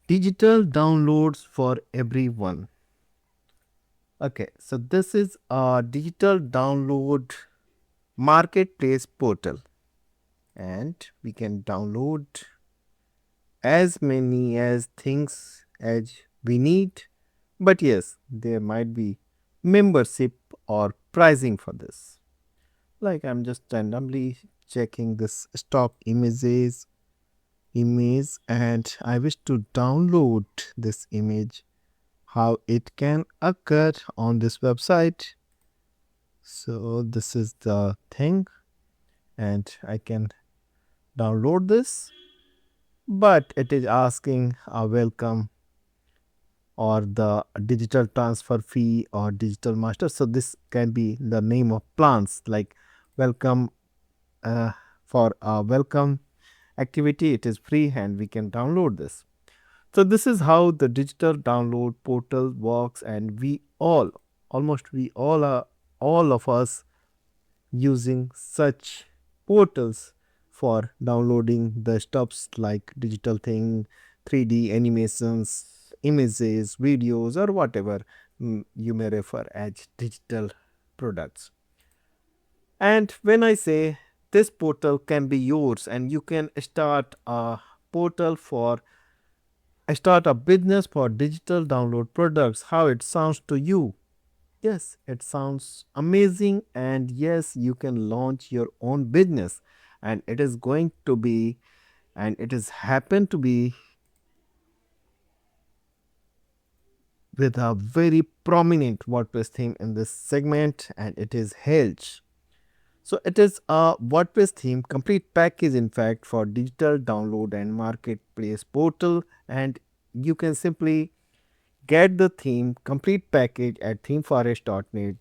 Digital downloads for everyone. Okay, so this is a digital download marketplace portal, and we can download as many as things as we need. But yes, there might be membership or pricing for this. Like I'm just randomly checking this stock image and I wish to download this image, how it can occur on this website. So this is the thing, and I can download this, but it is asking a welcome or the digital transfer fee or digital master. So this can be the name of plans like welcome. For a welcome activity, it is free and we can download this. So this is how the digital download portal works, and we all, almost we all are, all of us using such portals for downloading the stuffs like digital thing, 3D animations, images, videos, or whatever you may refer as digital products. And when I say this portal can be yours and you can start a portal for start a business for digital download products, how it sounds to you? Yes, it sounds amazing, and yes, you can launch your own business, and it is going to be, and it is happen to be with a very prominent WordPress theme in this segment, and it is Heilz. So it is a WordPress theme complete package, in fact, for digital download and marketplace portal, and you can simply get the theme complete package at themeforest.net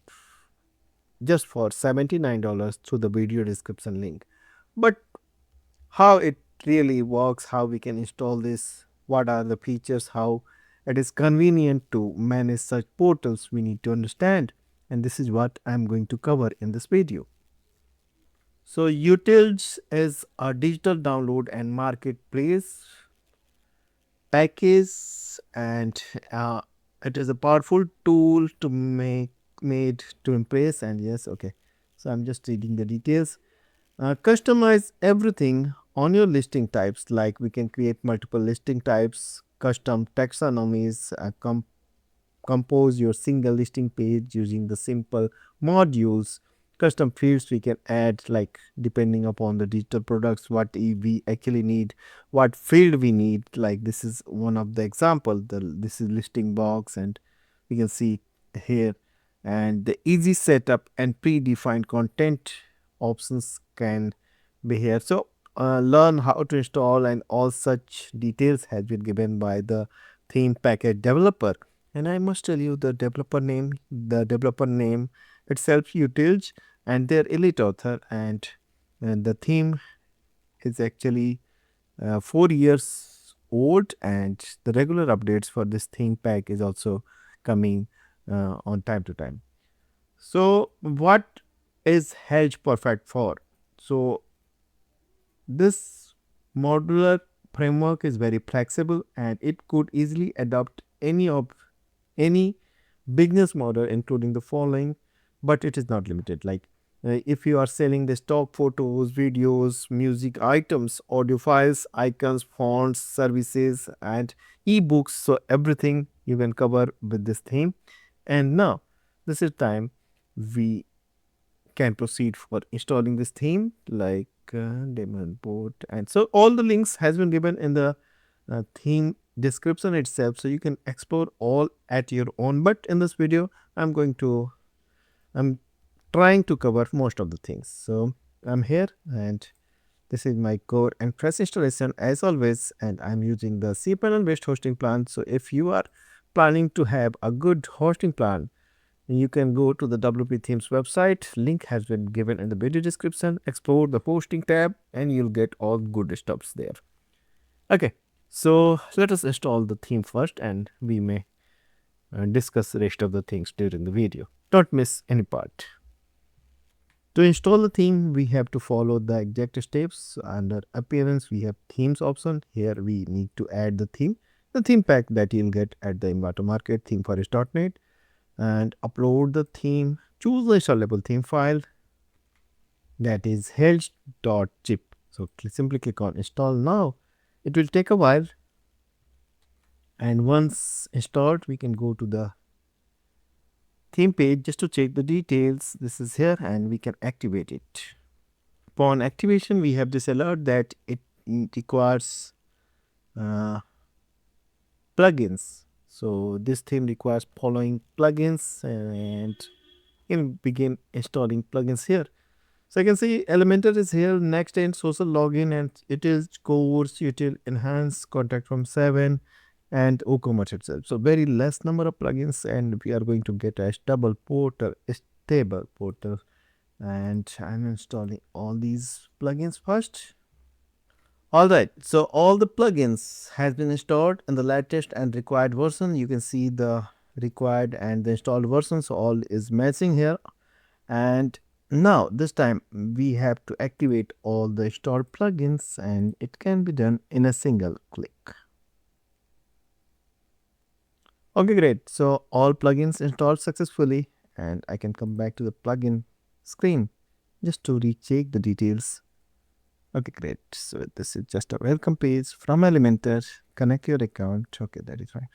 just for $79 through the video description link. But how it really works, how we can install this, what are the features, how it is convenient to manage such portals, we need to understand, and this is what I am going to cover in this video. So Utils is a digital download and marketplace package, and it is a powerful tool to make made to impress. And yes, okay, so I'm just reading the details. Customize everything on your listing types, like we can create multiple listing types, custom taxonomies, compose your single listing page using the simple modules, custom fields we can add, like depending upon the digital products what we actually need, what field we need. Like this is one of the example, this is listing box, and we can see here, and the easy setup and predefined content options can be here. So learn how to install, and all such details has been given by the theme package developer. And I must tell you, the developer name itself Utils, and their elite author, and the theme is actually 4 years old, and the regular updates for this theme pack is also coming on time to time. So what is Hedge perfect for? So this modular framework is very flexible, and it could easily adopt any business model, including the following, but it is not limited. Like if you are selling the stock photos, videos, music items, audio files, icons, fonts, services, and ebooks, so everything you can cover with this theme. And now this is time we can proceed for installing this theme, like demo import, and so all the links has been given in the theme description itself, so you can explore all at your own. But in this video I'm trying to cover most of the things. So I'm here, and this is my core and fresh installation as always, and I'm using the cPanel based hosting plan. So if you are planning to have a good hosting plan, you can go to the WP Themes website. Link has been given in the video description. Explore the posting tab and you'll get all good stuffs there. Okay, so let us install the theme first, and we may discuss the rest of the things during the video. Don't miss any part. To install the theme, we have to follow the exact steps. Under appearance, we have themes option. Here we need to add the theme. the theme pack that you'll get at the Envato Market, themeforest.net, and upload the theme. Choose the installable theme file, that is health.zip. So simply click on install now. It will take a while, and once installed we can go to the theme page just to check the details. This is here and we can activate it. Upon activation we have this alert that it requires plugins. So this theme requires following plugins, and you can begin installing plugins here. So I can see Elementor is here, next and social login, and it is course, util, enhance, contact from 7, and WooCommerce itself. So very less number of plugins, and we are going to get a stable portal, and I'm installing all these plugins first. Alright, so all the plugins has been installed in the latest and required version. You can see the required and the installed version, so all is matching here. And now this time we have to activate all the installed plugins, and it can be done in a single click. Okay, great. So all plugins installed successfully, and I can come back to the plugin screen just to recheck the details. Okay, great. So this is just a welcome page from Elementor. Connect your account. Okay, that is fine.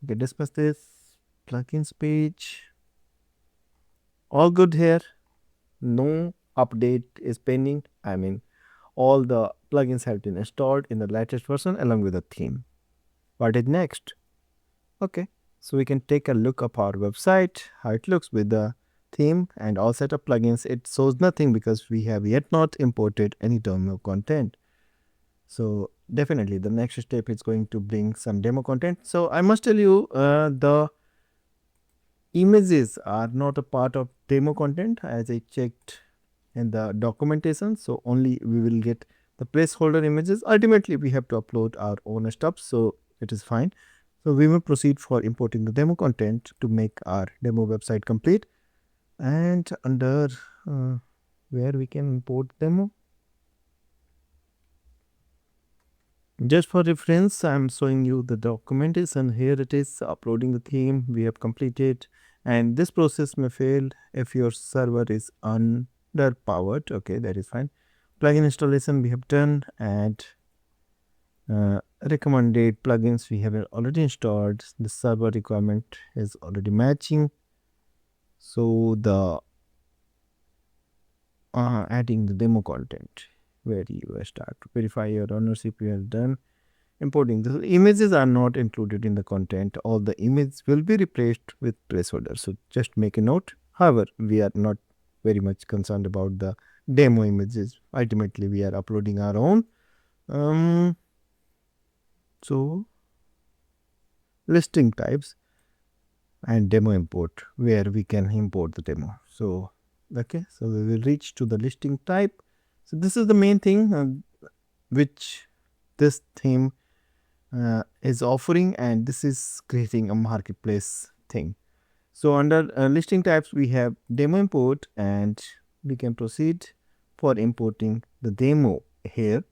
Okay, discuss this plugins page. All good here. No update is pending. I mean, all the plugins have been installed in the latest version along with the theme. What is next? Okay, so we can take a look of our website, how it looks with the theme and all set of plugins. It shows nothing because we have yet not imported any demo content. So definitely the next step is going to bring some demo content. So I must tell you, the images are not a part of demo content as I checked in the documentation. So only we will get the placeholder images. Ultimately we have to upload our own stuff, so it is fine. So we will proceed for importing the demo content to make our demo website complete. And under where we can import demo, just for reference I am showing you the documentation. Here it is, uploading the theme we have completed, and this process may fail if your server is underpowered. Okay, that is fine. Plugin installation we have done, and recommended plugins we have already installed. The server requirement is already matching. So the adding the demo content, where you start to verify your ownership, you have done. Importing the images are not included in the content. All the images will be replaced with placeholder. So just make a note. However, we are not very much concerned about the demo images. Ultimately, we are uploading our own. So listing types and demo import, where we can import the demo. So okay, so we will reach to the listing type. So this is the main thing which this theme is offering, and this is creating a marketplace thing. So under listing types we have demo import, and we can proceed for importing the demo here,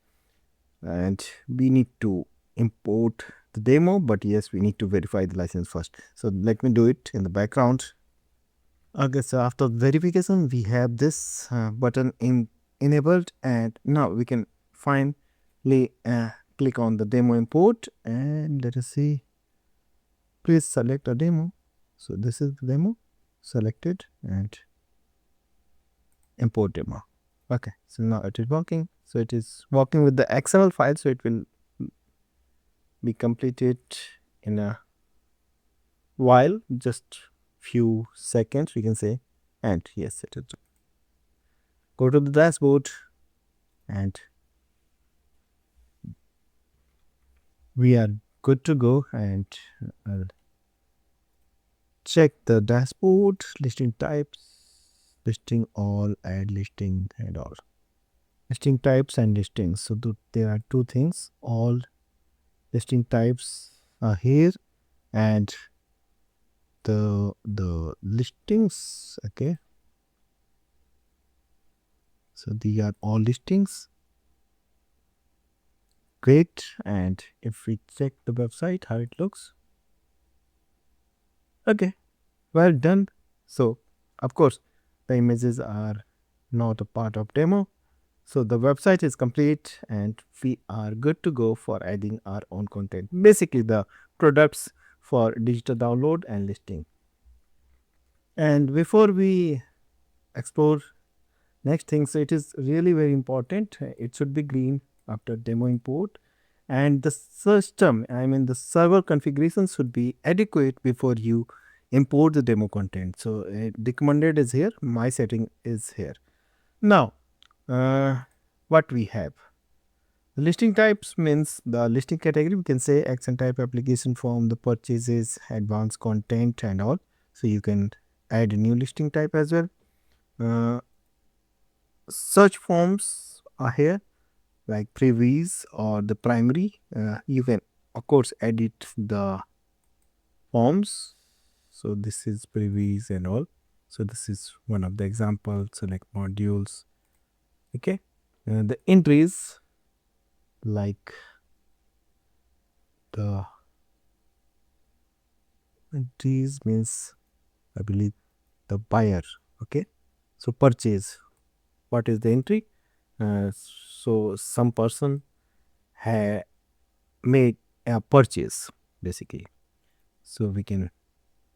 and we need to import the demo, but yes, we need to verify the license first. So let me do it in the background. Okay, so after verification we have this button enabled, and now we can finally click on the demo import, and let us see, please select a demo. So this is the demo selected, and import demo. Okay, so now it is working. So it is working with the XML file, so it will be completed in a while, just few seconds we can say. And yes, it is. Go to the dashboard, and we are good to go. And I'll check the dashboard, listing types, listing all, add listing, and all. Listing types and listings. So there are two things. All listing types are here, and the listings. Okay, so these are all listings. Great. And if we check the website, how it looks. Okay, well done. So, of course, the images are not a part of demo. So the website is complete and we are good to go for adding our own content. Basically, the products for digital download and listing. And before we explore next thing, so it is really very important. It should be green after demo import. And the system, I mean the server configuration should be adequate before you import the demo content. So recommended is here, my setting is here. Now, what we have. The listing types means the listing category, we can say action type, application form, the purchases, advanced content and all. So you can add a new listing type as well. Search forms are here like previews or the primary. You can of course edit the forms. So this is previews and all. So this is one of the examples, select modules. Okay. The entries like the entries means I believe the buyer. Okay. So purchase, what is the entry? So some person had made a purchase basically. So we can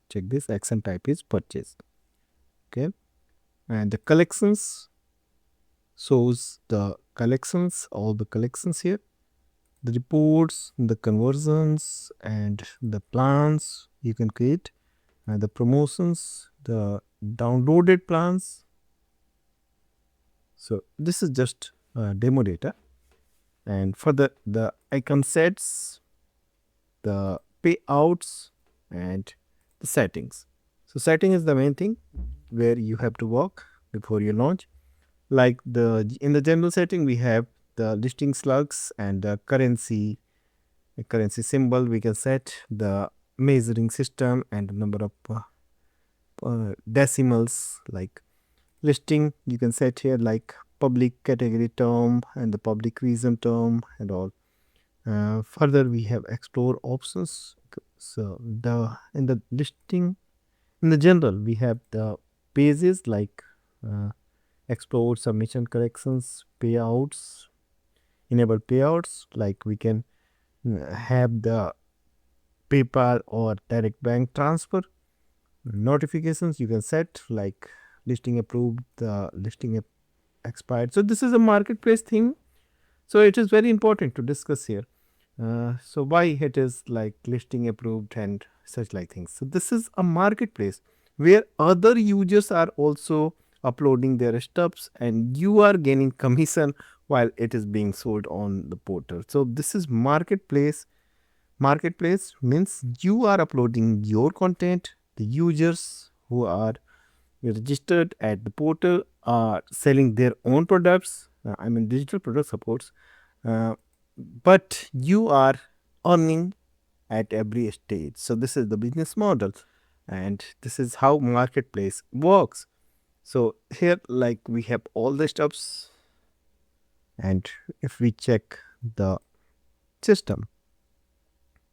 check this action type is purchase. Okay. And the collections shows the collections, all the collections here. The reports, the conversions and the plans you can create, the promotions, the downloaded plans. So this is just demo data. And for the icon sets, the payouts and the settings. So setting is the main thing where you have to work before you launch. Like in the general setting, we have the listing slugs and the currency symbol. We can set the measuring system and the number of decimals. Like listing, you can set here like public category term and the public reason term and all. Further, we have explore options. So in the listing, in the general, we have the pages like explore submission corrections, payouts, enable payouts. Like we can have the PayPal or direct bank transfer. Notifications you can set like listing approved, the listing expired. So this is a marketplace thing. So it is very important to discuss here. So why it is like listing approved and such like things. So this is a marketplace where other users are also uploading their stuffs and you are gaining commission while it is being sold on the portal. So this is marketplace. Marketplace means you are uploading your content. The users who are registered at the portal are selling their own products. I mean digital product supports. But you are earning at every stage. So this is the business model and this is how marketplace works. So here like we have all the stuffs and if we check the system,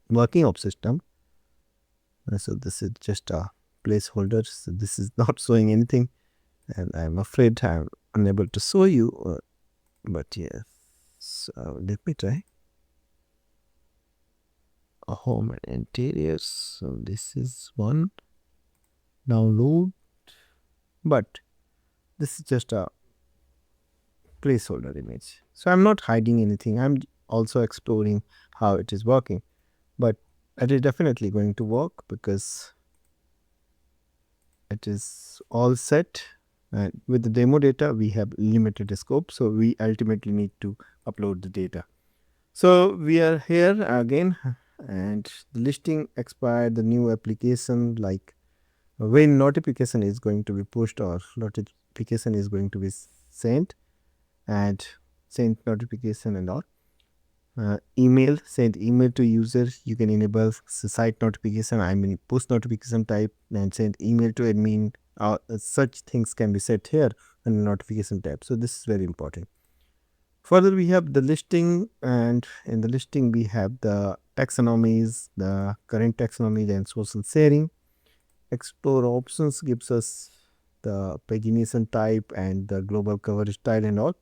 working of system. So this is just a placeholder. So this is not showing anything and I'm afraid I'm unable to show you. But yes, so let me try. A home and interiors. So this is one. Download. But this is just a placeholder image. So I'm not hiding anything. I'm also exploring how it is working. But it is definitely going to work because it is all set. And with the demo data, we have limited scope. So we ultimately need to upload the data. So we are here again and the listing expired, the new application like when notification is going to be pushed or notification is going to be sent and sent notification and all. Email, send email to users. You can enable site notification, I mean push notification type and send email to admin. Such things can be set here in the notification tab. So this is very important. Further, we have the listing, and in the listing, we have the taxonomies, the current taxonomies, and social sharing. Explore options gives us the pagination type and the global coverage style and all.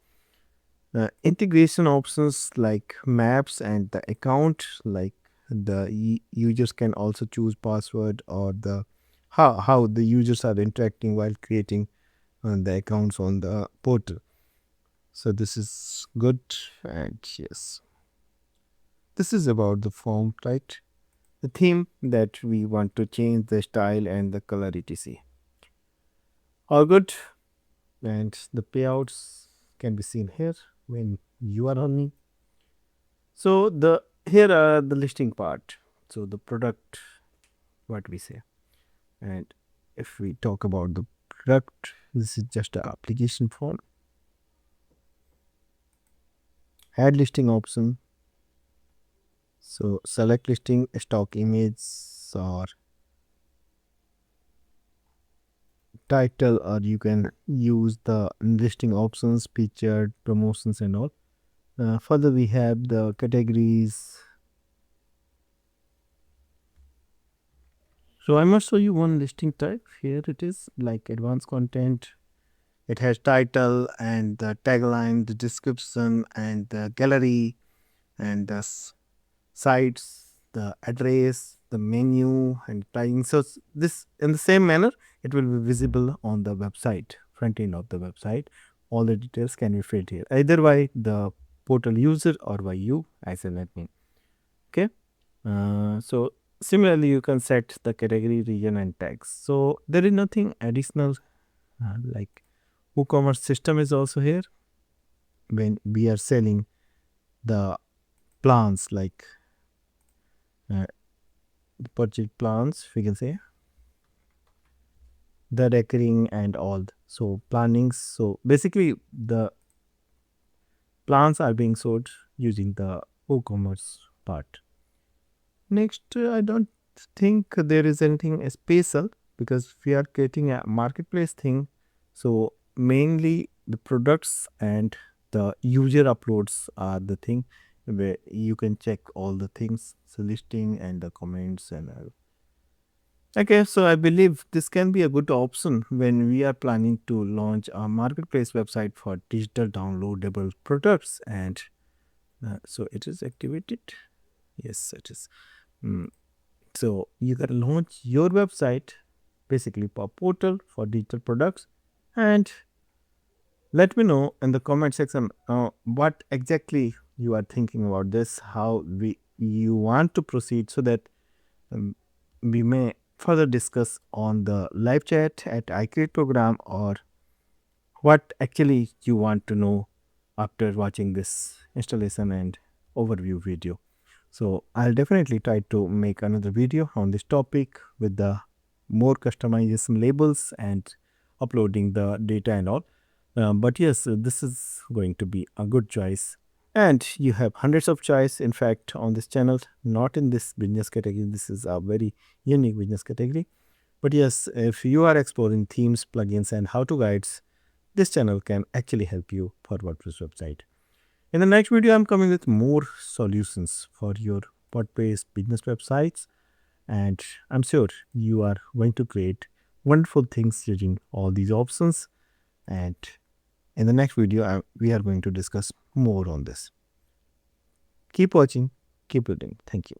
Integration options like maps and the account, like the users can also choose password or the how the users are interacting while creating the accounts on the portal. So this is good, and yes, this is about the form, right? The theme that we want to change the style and the color etc. All good, and the payouts can be seen here when you are earning. So the here are the listing part. So the product, what we say, and if we talk about the product, this is just an application form. Add listing option. So select listing, stock image or title, or you can use the listing options, featured, promotions and all. Further, we have the categories. So I must show you one listing type. Here it is, like advanced content. It has title and the tagline, the description and the gallery and the sites, the address, the menu and pricing. So this in the same manner, it will be visible on the website, front end of the website. All the details can be filled here, either by the portal user or by you as an admin. Okay. So similarly, you can set the category, region, and tags. So there is nothing additional, like WooCommerce system is also here when we are selling the plans, like uh, the purchase plans, we can say the recurring and all. So plannings. So basically, the plans are being sold using the WooCommerce part. Next, I don't think there is anything special because we are creating a marketplace thing. So mainly the products and the user uploads are the thing where you can check all the things, so listing and the comments and okay. So I believe this can be a good option when we are planning to launch a marketplace website for digital downloadable products, and so it is activated. Yes, it is. Mm, So you can launch your website, basically a portal for digital products, and let me know in the comment section what exactly you are thinking about this, how we you want to proceed, so that um, we may further discuss on the live chat at iCreate program, or what actually you want to know after watching this installation and overview video. So I'll definitely try to make another video on this topic with the more customization labels and uploading the data and all. But yes, this is going to be a good choice. And you have hundreds of choice, in fact, on this channel, not in this business category. This is a very unique business category. But yes, if you are exploring themes, plugins, and how-to guides, this channel can actually help you for WordPress website. In the next video, I'm coming with more solutions for your WordPress business websites, and I'm sure you are going to create wonderful things using all these options. And in the next video, we are going to discuss more on this. Keep watching, keep building. Thank you.